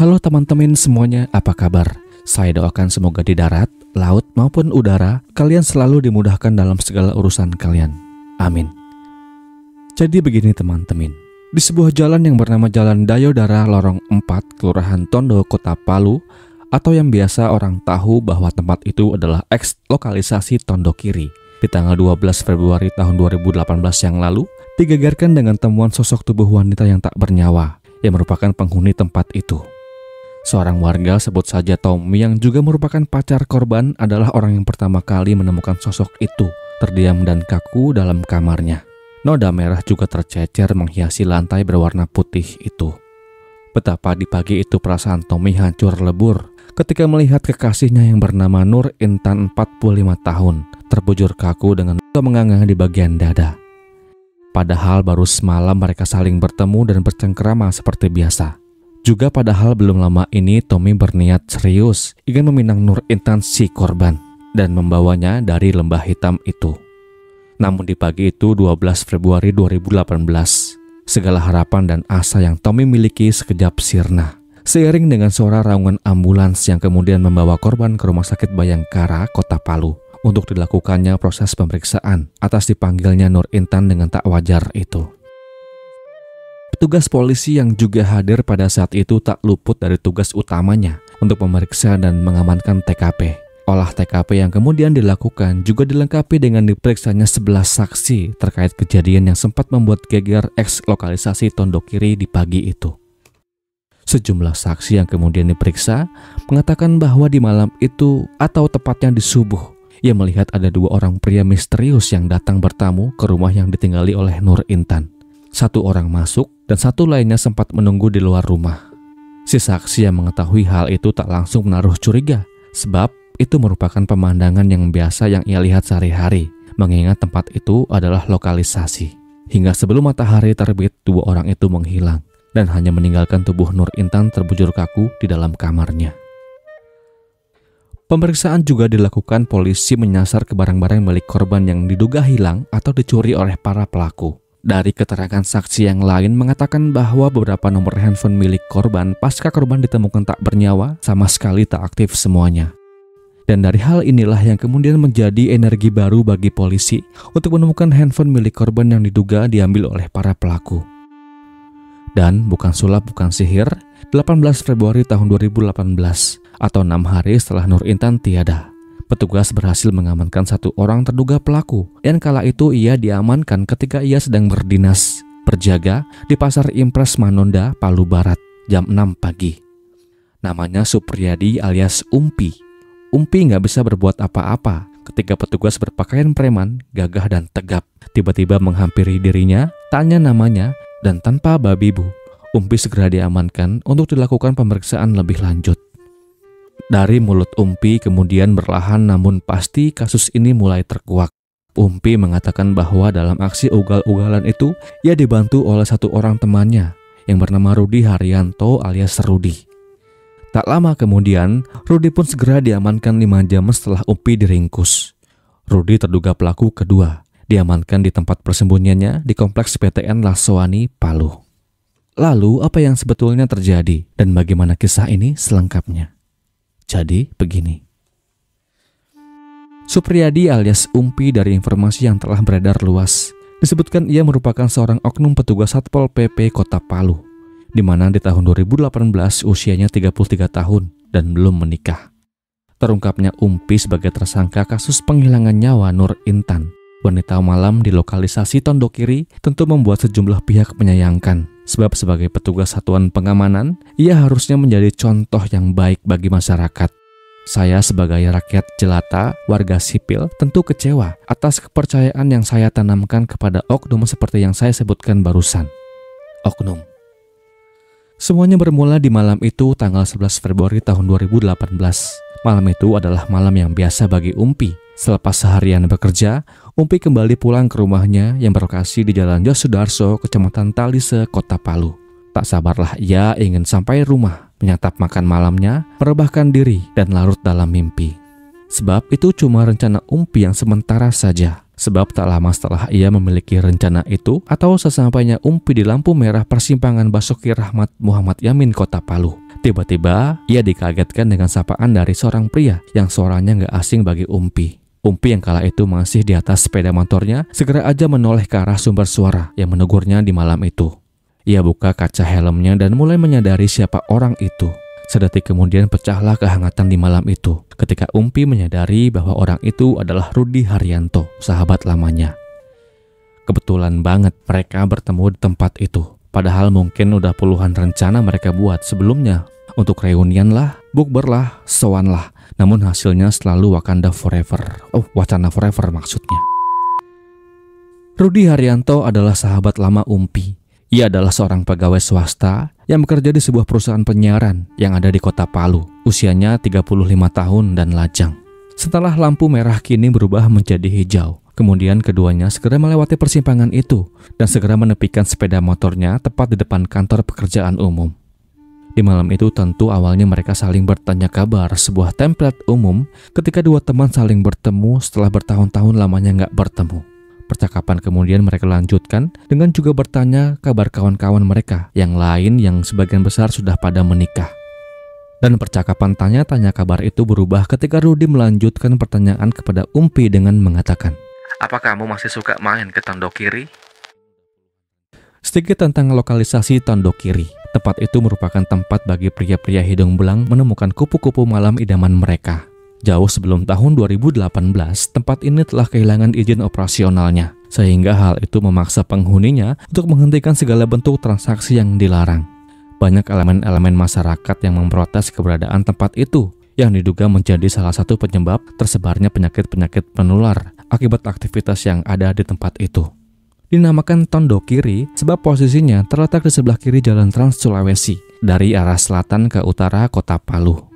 Halo teman-teman semuanya, apa kabar? Saya doakan semoga di darat, laut maupun udara, kalian selalu dimudahkan dalam segala urusan kalian. Amin. Jadi begini teman-teman, di sebuah jalan yang bernama Jalan Dayodara Lorong 4, Kelurahan Tondo, Kota Palu, atau yang biasa orang tahu bahwa tempat itu adalah eks lokalisasi Tondo Kiri, di tanggal 12 Februari tahun 2018 yang lalu, digegerkan dengan temuan sosok tubuh wanita yang tak bernyawa, yang merupakan penghuni tempat itu. Seorang warga, sebut saja Tommy, yang juga merupakan pacar korban, adalah orang yang pertama kali menemukan sosok itu, terdiam dan kaku dalam kamarnya. Noda merah juga tercecer menghiasi lantai berwarna putih itu. Betapa di pagi itu perasaan Tommy hancur lebur ketika melihat kekasihnya yang bernama Nur Intan 45 tahun, terbujur kaku dengan luka menganga di bagian dada. Padahal baru semalam mereka saling bertemu dan bercengkerama seperti biasa. Juga padahal belum lama ini Tommy berniat serius ingin meminang Nur Intan si korban dan membawanya dari lembah hitam itu. Namun di pagi itu 12 Februari 2018, segala harapan dan asa yang Tommy miliki sekejap sirna. Seiring dengan suara raungan ambulans yang kemudian membawa korban ke Rumah Sakit Bayangkara, Kota Palu, untuk dilakukannya proses pemeriksaan atas dipanggilnya Nur Intan dengan tak wajar itu. Petugas polisi yang juga hadir pada saat itu tak luput dari tugas utamanya untuk memeriksa dan mengamankan TKP. Olah TKP yang kemudian dilakukan juga dilengkapi dengan diperiksanya 11 saksi terkait kejadian yang sempat membuat geger eks lokalisasi Tondo Kiri di pagi itu. Sejumlah saksi yang kemudian diperiksa mengatakan bahwa di malam itu, atau tepatnya di subuh, ia melihat ada dua orang pria misterius yang datang bertamu ke rumah yang ditinggali oleh Nur Intan. Satu orang masuk dan satu lainnya sempat menunggu di luar rumah. Si saksi yang mengetahui hal itu tak langsung menaruh curiga, sebab itu merupakan pemandangan yang biasa yang ia lihat sehari-hari, mengingat tempat itu adalah lokalisasi. Hingga sebelum matahari terbit, dua orang itu menghilang dan hanya meninggalkan tubuh Nur Intan terbujur kaku di dalam kamarnya. Pemeriksaan juga dilakukan polisi menyasar ke barang-barang milik korban yang diduga hilang atau dicuri oleh para pelaku. Dari keterangan saksi yang lain mengatakan bahwa beberapa nomor handphone milik korban pasca korban ditemukan tak bernyawa sama sekali tak aktif semuanya. Dan dari hal inilah yang kemudian menjadi energi baru bagi polisi untuk menemukan handphone milik korban yang diduga diambil oleh para pelaku. Dan bukan sulap bukan sihir, 18 Februari tahun 2018 atau 6 hari setelah Nur Intan tiada, petugas berhasil mengamankan satu orang terduga pelaku yang kala itu ia diamankan ketika ia sedang berdinas berjaga di Pasar Impres Manonda, Palu Barat jam 6 pagi. Namanya Supriyadi alias Umpi. Umpi nggak bisa berbuat apa-apa ketika petugas berpakaian preman, gagah dan tegap tiba-tiba menghampiri dirinya, tanya namanya, dan tanpa babi bu, Umpi segera diamankan untuk dilakukan pemeriksaan lebih lanjut. Dari mulut Umpi kemudian berlahan namun pasti kasus ini mulai terkuak. Umpi mengatakan bahwa dalam aksi ugal-ugalan itu ia dibantu oleh satu orang temannya yang bernama Rudi Haryanto alias Rudi. Tak lama kemudian Rudi pun segera diamankan 5 jam setelah Umpi diringkus. Rudi terduga pelaku kedua diamankan di tempat persembunyiannya di Kompleks PTN Laswani, Palu. Lalu apa yang sebetulnya terjadi dan bagaimana kisah ini selengkapnya? Jadi begini. Supriyadi alias Umpi dari informasi yang telah beredar luas disebutkan ia merupakan seorang oknum petugas Satpol PP Kota Palu, di mana di tahun 2018 usianya 33 tahun dan belum menikah. Terungkapnya Umpi sebagai tersangka kasus penghilangan nyawa Nur Intan, wanita malam di lokalisasi Tondo Kiri, tentu membuat sejumlah pihak menyayangkan. Sebab sebagai petugas satuan pengamanan, ia harusnya menjadi contoh yang baik bagi masyarakat. Saya sebagai rakyat jelata, warga sipil, tentu kecewa atas kepercayaan yang saya tanamkan kepada oknum seperti yang saya sebutkan barusan. Oknum. Semuanya bermula di malam itu tanggal 11 Februari tahun 2018. Malam itu adalah malam yang biasa bagi Umpi. Selepas seharian bekerja, Umpi kembali pulang ke rumahnya yang berlokasi di Jalan Yosudarso, Kecamatan Talise, Kota Palu. Tak sabarlah ia ingin sampai rumah, menyantap makan malamnya, merebahkan diri, dan larut dalam mimpi. Sebab itu cuma rencana Umpi yang sementara saja. Sebab tak lama setelah ia memiliki rencana itu, atau sesampainya Umpi di lampu merah persimpangan Basuki Rahmat Muhammad Yamin Kota Palu, Tiba-tiba, ia dikagetkan dengan sapaan dari seorang pria yang suaranya gak asing bagi Umpi. Umpi yang kala itu masih di atas sepeda motornya segera aja menoleh ke arah sumber suara yang menegurnya di malam itu. Ia buka kaca helmnya dan mulai menyadari siapa orang itu. Sedetik kemudian pecahlah kehangatan di malam itu ketika Umpi menyadari bahwa orang itu adalah Rudi Haryanto, sahabat lamanya. Kebetulan banget mereka bertemu di tempat itu. Padahal mungkin udah puluhan rencana mereka buat sebelumnya untuk reunian lah, bukber lah, sowan lah. Namun hasilnya selalu Wakanda Forever. Wacana Forever maksudnya. Rudi Haryanto adalah sahabat lama Umpi. Ia adalah seorang pegawai swasta yang bekerja di sebuah perusahaan penyiaran yang ada di kota Palu. Usianya 35 tahun dan lajang. Setelah lampu merah kini berubah menjadi hijau. Kemudian keduanya segera melewati persimpangan itu dan segera menepikan sepeda motornya tepat di depan kantor pekerjaan umum. Di malam itu tentu awalnya mereka saling bertanya kabar, sebuah template umum ketika dua teman saling bertemu setelah bertahun-tahun lamanya nggak bertemu. Percakapan kemudian mereka lanjutkan dengan juga bertanya kabar kawan-kawan mereka yang lain yang sebagian besar sudah pada menikah. Dan percakapan tanya-tanya kabar itu berubah ketika Rudi melanjutkan pertanyaan kepada Umpi dengan mengatakan, "Apa kamu masih suka main ke Tondokiri?" Sedikit tentang lokalisasi Tondokiri. Tempat itu merupakan tempat bagi pria-pria hidung belang menemukan kupu-kupu malam idaman mereka. Jauh sebelum tahun 2018, tempat ini telah kehilangan izin operasionalnya, sehingga hal itu memaksa penghuninya untuk menghentikan segala bentuk transaksi yang dilarang. Banyak elemen-elemen masyarakat yang memprotes keberadaan tempat itu, yang diduga menjadi salah satu penyebab tersebarnya penyakit-penyakit penular akibat aktivitas yang ada di tempat itu. Dinamakan Tondokiri sebab posisinya terletak di sebelah kiri Jalan Trans Sulawesi dari arah selatan ke utara kota Palu.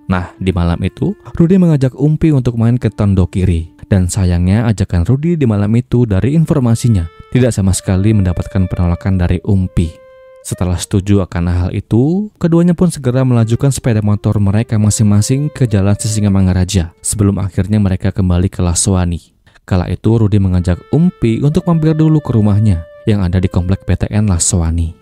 Nah, di malam itu, Rudi mengajak Umpi untuk main ke Tondokiri. Dan sayangnya ajakan Rudi di malam itu dari informasinya tidak sama sekali mendapatkan penolakan dari Umpi. Setelah setuju akan hal itu, keduanya pun segera melajukan sepeda motor mereka masing-masing ke Jalan Sisingamangaraja sebelum akhirnya mereka kembali ke Laswani. Kala itu Rudi mengajak Umpi untuk mampir dulu ke rumahnya yang ada di komplek PTN Laswani.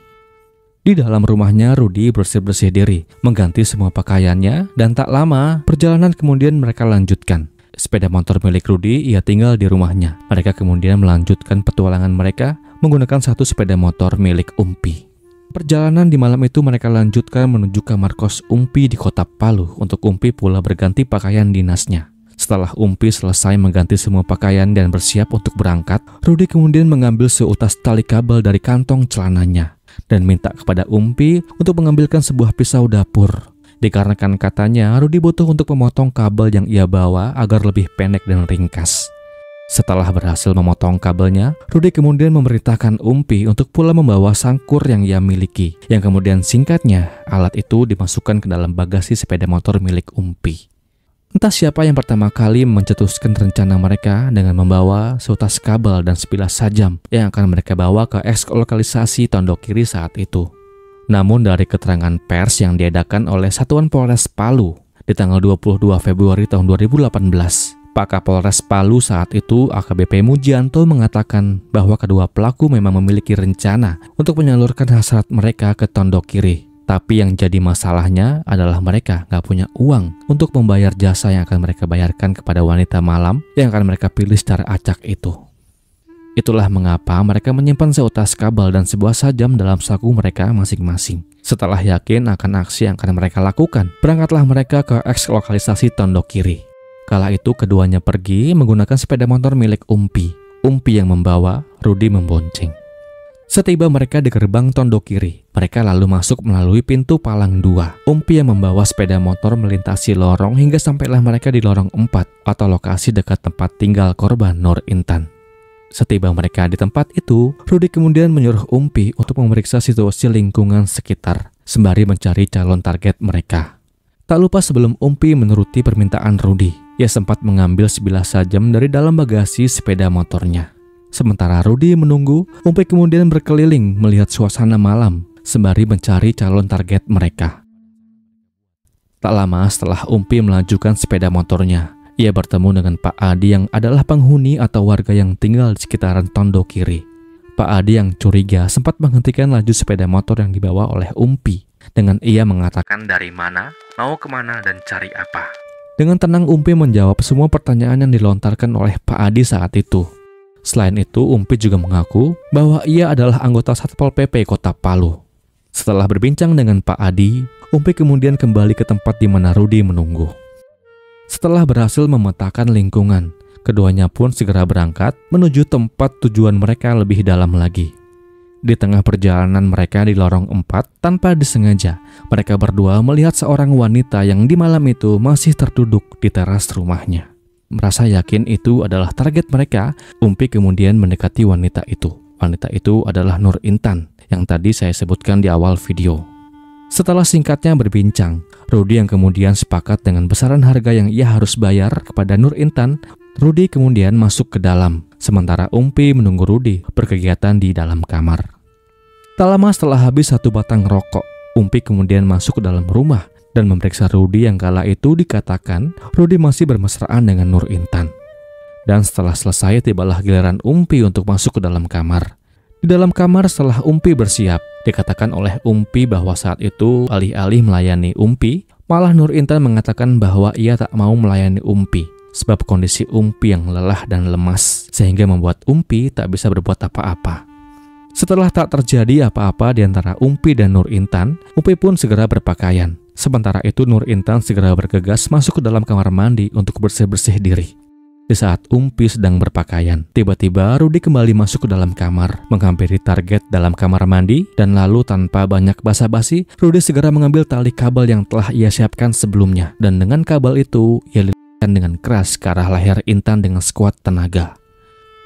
Di dalam rumahnya Rudi bersih-bersih diri, mengganti semua pakaiannya, dan tak lama perjalanan kemudian mereka lanjutkan. Sepeda motor milik Rudi ia tinggal di rumahnya. Mereka kemudian melanjutkan petualangan mereka menggunakan satu sepeda motor milik Umpi. Perjalanan di malam itu mereka lanjutkan menuju kamar kos Umpi di kota Palu untuk Umpi pula berganti pakaian dinasnya. Setelah Umpi selesai mengganti semua pakaian dan bersiap untuk berangkat, Rudi kemudian mengambil seutas tali kabel dari kantong celananya dan minta kepada Umpi untuk mengambilkan sebuah pisau dapur. Dikarenakan katanya Rudi butuh untuk memotong kabel yang ia bawa agar lebih pendek dan ringkas. Setelah berhasil memotong kabelnya, Rudi kemudian memerintahkan Umpi untuk pula membawa sangkur yang ia miliki, yang kemudian singkatnya alat itu dimasukkan ke dalam bagasi sepeda motor milik Umpi. Entah siapa yang pertama kali mencetuskan rencana mereka dengan membawa seutas kabel dan sebilah sajam yang akan mereka bawa ke eks-lokalisasi Tondokiri saat itu. Namun dari keterangan pers yang diadakan oleh Satuan Polres Palu di tanggal 22 Februari tahun 2018, Pak Kapolres Palu saat itu AKBP Mujianto mengatakan bahwa kedua pelaku memang memiliki rencana untuk menyalurkan hasrat mereka ke Tondokiri. Tapi yang jadi masalahnya adalah mereka nggak punya uang untuk membayar jasa yang akan mereka bayarkan kepada wanita malam yang akan mereka pilih secara acak itu. Itulah mengapa mereka menyimpan seutas kabel dan sebuah sajam dalam saku mereka masing-masing. Setelah yakin akan aksi yang akan mereka lakukan, berangkatlah mereka ke eks-lokalisasi Tondokiri. Kala itu keduanya pergi menggunakan sepeda motor milik Umpi. Umpi yang membawa, Rudi membonceng. Setiba mereka di gerbang Tondokiri, mereka lalu masuk melalui pintu palang 2. Umpi yang membawa sepeda motor melintasi lorong hingga sampailah mereka di lorong 4 atau lokasi dekat tempat tinggal korban Nur Intan. Setiba mereka di tempat itu, Rudi kemudian menyuruh Umpi untuk memeriksa situasi lingkungan sekitar, sembari mencari calon target mereka. Tak lupa sebelum Umpi menuruti permintaan Rudi, ia sempat mengambil sebilah sajam dari dalam bagasi sepeda motornya. Sementara Rudi menunggu, Umpi kemudian berkeliling melihat suasana malam, sembari mencari calon target mereka. Tak lama setelah Umpi melajukan sepeda motornya, ia bertemu dengan Pak Adi yang adalah penghuni atau warga yang tinggal di sekitaran Tondokiri. Pak Adi yang curiga sempat menghentikan laju sepeda motor yang dibawa oleh Umpi dengan ia mengatakan dari mana, mau kemana, dan cari apa. Dengan tenang Umpi menjawab semua pertanyaan yang dilontarkan oleh Pak Adi saat itu. Selain itu, Umpi juga mengaku bahwa ia adalah anggota Satpol PP Kota Palu. Setelah berbincang dengan Pak Adi, Umpi kemudian kembali ke tempat di mana Rudi menunggu. Setelah berhasil memetakan lingkungan, keduanya pun segera berangkat menuju tempat tujuan mereka lebih dalam lagi. Di tengah perjalanan mereka di lorong 4, tanpa disengaja, mereka berdua melihat seorang wanita yang di malam itu masih terduduk di teras rumahnya. Merasa yakin itu adalah target mereka, Umpi kemudian mendekati wanita itu. Wanita itu adalah Nur Intan yang tadi saya sebutkan di awal video. Setelah singkatnya berbincang, Rudi yang kemudian sepakat dengan besaran harga yang ia harus bayar kepada Nur Intan. Rudi kemudian masuk ke dalam, sementara Umpi menunggu Rudi berkegiatan di dalam kamar. Tak lama setelah habis satu batang rokok, Umpi kemudian masuk ke dalam rumah dan memeriksa Rudi yang kala itu dikatakan Rudi masih bermesraan dengan Nur Intan. Dan setelah selesai, tibalah giliran Umpi untuk masuk ke dalam kamar. Di dalam kamar setelah Umpi bersiap, dikatakan oleh Umpi bahwa saat itu alih-alih melayani Umpi, malah Nur Intan mengatakan bahwa ia tak mau melayani Umpi sebab kondisi Umpi yang lelah dan lemas sehingga membuat Umpi tak bisa berbuat apa-apa. Setelah tak terjadi apa-apa di antara Umpi dan Nur Intan, Umpi pun segera berpakaian. Sementara itu Nur Intan segera bergegas masuk ke dalam kamar mandi untuk bersih-bersih diri. Di saat Umpi sedang berpakaian, tiba-tiba Rudi kembali masuk ke dalam kamar, menghampiri target dalam kamar mandi, dan lalu tanpa banyak basa-basi, Rudi segera mengambil tali kabel yang telah ia siapkan sebelumnya, dan dengan kabel itu, ia lilitkan dengan keras ke arah leher Intan dengan sekuat tenaga.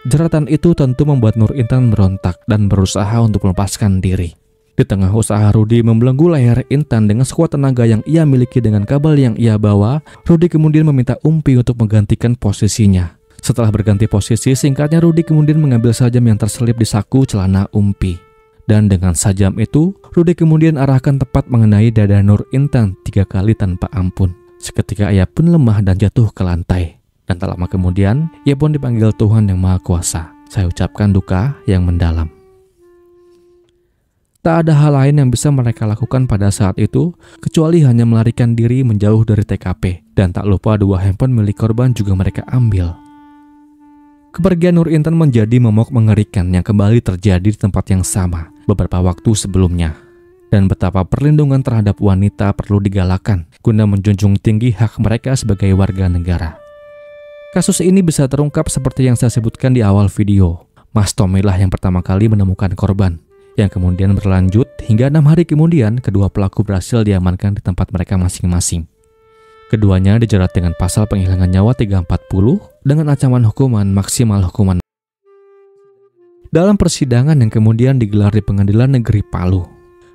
Jeratan itu tentu membuat Nur Intan merontak dan berusaha untuk melepaskan diri. Di tengah usaha Rudi membelenggu leher Intan dengan sekuat tenaga yang ia miliki dengan kabel yang ia bawa, Rudi kemudian meminta Umpi untuk menggantikan posisinya. Setelah berganti posisi, singkatnya Rudi kemudian mengambil sajam yang terselip di saku celana Umpi. Dan dengan sajam itu, Rudi kemudian arahkan tepat mengenai dada Nur Intan 3 kali tanpa ampun. Seketika ia pun lemah dan jatuh ke lantai. Dan tak lama kemudian, ia pun dipanggil Tuhan Yang Maha Kuasa. Saya ucapkan duka yang mendalam. Tak ada hal lain yang bisa mereka lakukan pada saat itu, kecuali hanya melarikan diri menjauh dari TKP. Dan tak lupa 2 handphone milik korban juga mereka ambil. Kepergian Nur Intan menjadi momok mengerikan yang kembali terjadi di tempat yang sama beberapa waktu sebelumnya. Dan betapa perlindungan terhadap wanita perlu digalakan guna menjunjung tinggi hak mereka sebagai warga negara. Kasus ini bisa terungkap seperti yang saya sebutkan di awal video. Mas Tommy lah yang pertama kali menemukan korban, yang kemudian berlanjut hingga 6 hari kemudian kedua pelaku berhasil diamankan di tempat mereka masing-masing. Keduanya dijerat dengan pasal penghilangan nyawa 340 dengan ancaman hukuman maksimal hukuman. Dalam persidangan yang kemudian digelar di Pengadilan Negeri Palu,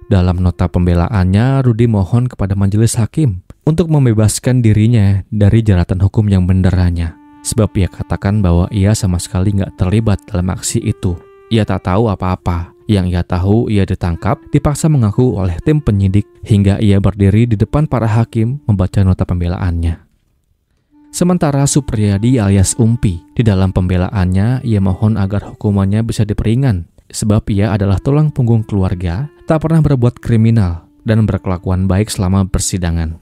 dalam nota pembelaannya Rudi mohon kepada majelis hakim untuk membebaskan dirinya dari jeratan hukum yang menderanya, sebab ia katakan bahwa ia sama sekali nggak terlibat dalam aksi itu. Ia tak tahu apa-apa. Yang ia tahu, ia ditangkap, dipaksa mengaku oleh tim penyidik, hingga ia berdiri di depan para hakim membaca nota pembelaannya. Sementara Supriyadi alias Umpi, di dalam pembelaannya, ia mohon agar hukumannya bisa diperingan, sebab ia adalah tulang punggung keluarga, tak pernah berbuat kriminal, dan berkelakuan baik selama persidangan.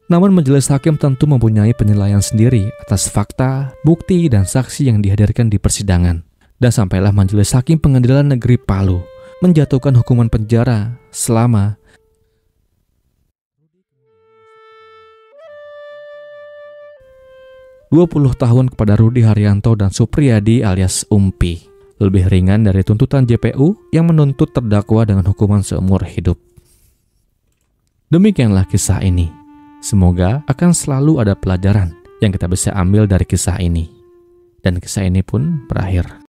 Namun majelis hakim tentu mempunyai penilaian sendiri atas fakta, bukti, dan saksi yang dihadirkan di persidangan. Dan sampailah majelis hakim Pengadilan Negeri Palu menjatuhkan hukuman penjara selama 20 tahun kepada Rudi Haryanto dan Supriyadi alias Umpi. Lebih ringan dari tuntutan JPU yang menuntut terdakwa dengan hukuman seumur hidup. Demikianlah kisah ini. Semoga akan selalu ada pelajaran yang kita bisa ambil dari kisah ini. Dan kisah ini pun berakhir.